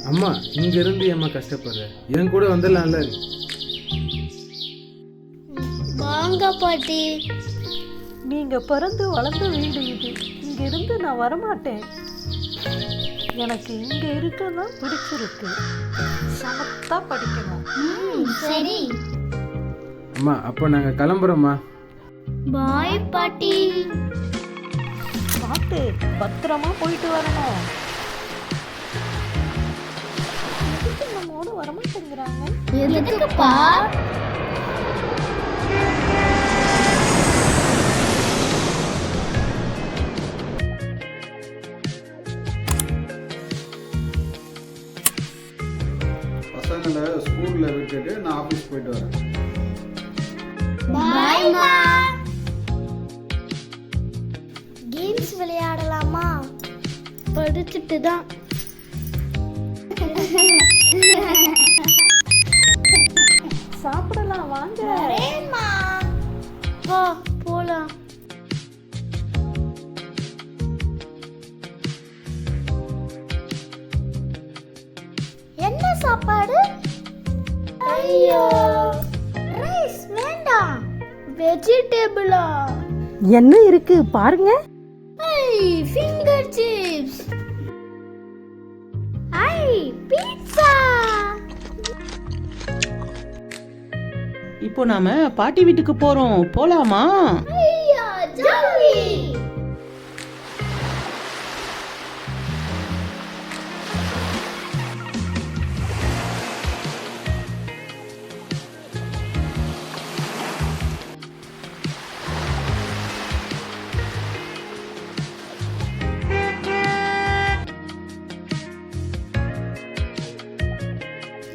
அம்மா இங்க இருந்து ஏம்மா கஷ்டப்படுற? என் கூட வந்துடலாம்ல. வாங்க பாட்டி. நீங்க பிறந்து வளர்ந்த வீடு இது. இங்க இருந்து நான் வரமாட்டேன். எனக்கு இங்க இருக்கதான் பிடிச்சிருக்கு. சமத்தா படிக்கணும். சரி. அம்மா அப்போ நாங்க கிளம்புறோம்மா. பாய் பாட்டி. பார்த்து பத்திரமா போயிட்டு வரணும். எதுக்கு நம்மோட வரமாட்டேங்கிறாங்க? எதுக்குப்பா? பசங்களை ஸ்கூல்ல விட்டுட்டு நான் ஆபீஸ் போயிட்டு வரேன். பாய்மா. கேம்ஸ் விளையாடலாமா? படிச்சுட்டு தான். சாப்பிடலாம் வாங்க. வரேன்மா. வா போலாம். என்ன சாப்பாடு? ஐயோ ரைஸ் வேண்டாம். வெஜிடபிளா? என்ன இருக்கு பாருங்க. Finger chips. பீட்சா. இப்போ நாம பாட்டி வீட்டுக்கு போறோம், போலாமா? ஐயா ஜாலி.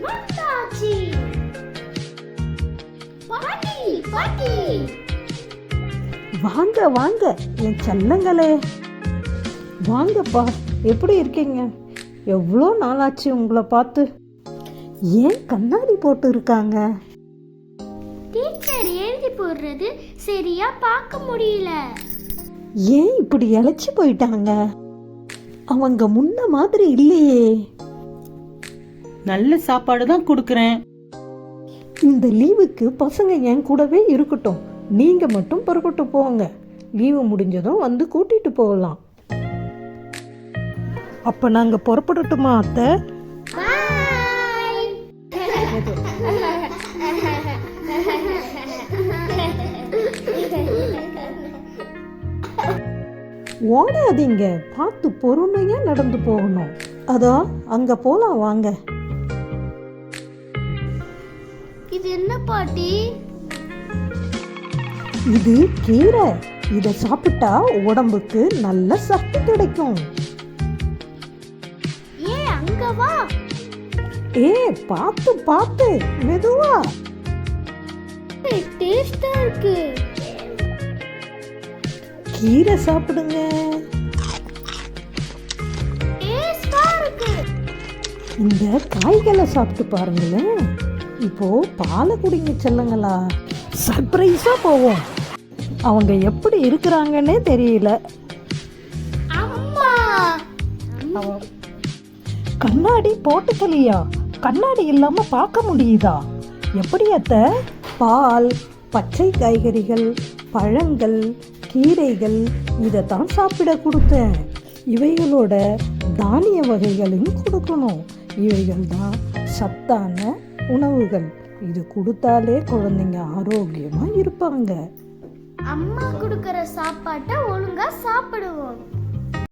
வந்தாச்சி. பாட்டி பாட்டி. வாங்க வாங்க என் செல்லங்களே, வாங்கப்பா. எப்படி இருக்கீங்க? எவ்வளோ நாளாச்சு உங்களை பார்த்து. ஏன் கண்ணாடி போட்டு இருக்காங்க? டீச்சர் எழுதி போடுறது சரியா பார்க்க முடியல. ஏன் இப்படி இழைச்சி போயிட்டாங்க? அவங்க முன்ன மாதிரி இல்லையே. நல்ல சாப்பாடு தான் கொடுக்கறேன். இந்த லீவுக்கு பசங்க என் கூடவே இருக்கட்டும். நீங்க மட்டும் புறப்பட்டு போங்க. லீவு முடிஞ்சதும் வந்து கூட்டிட்டு போகலாம். அப்ப நாங்க புறப்படட்டுமா அத்தை? ஓடாதீங்க, பார்த்து பொறுமையா நடந்து போகணும். அதோ அங்க போலாம் வாங்க. இது என்ன பாட்டி? இது கீரை. இத சாப்பிட்டா உடம்புக்கு நல்ல சக்தி கிடைக்கும். ஏன் அங்க வா. ஏ பார்த்து பார்த்து மெதுவா. டேஸ்டா இருக்கு. கீரை சாப்பிடுங்க. டேஸ்டா இருக்கு. இந்த காய்களை சாப்பிட்டு பாருங்களேன். இப்போ பாலை குடிங்க செல்லங்களா. சர்ப்ரைஸா போவோம். அவங்க எப்படி இருக்கிறாங்கன்னே தெரியல. அம்மா. கண்ணாடி போட்டுக்கலையா? கண்ணாடி இல்லாம பார்க்க முடியுதா? எப்படி அத்தை? பால், பச்சை காய்கறிகள், பழங்கள், கீரைகள் இதைத்தான் சாப்பிட கொடுத்தேன். இவைகளோட தானிய வகைகளையும் கொடுக்கணும். இவைகள் தான் சத்தான உணவுகள். இது கொடுத்தாலே குழந்தைங்க ஆரோக்கியமா இருப்பாங்க. அம்மா கொடுக்கிற சாப்பாட்டை ஒழுங்கா சாப்பிடுவோம்.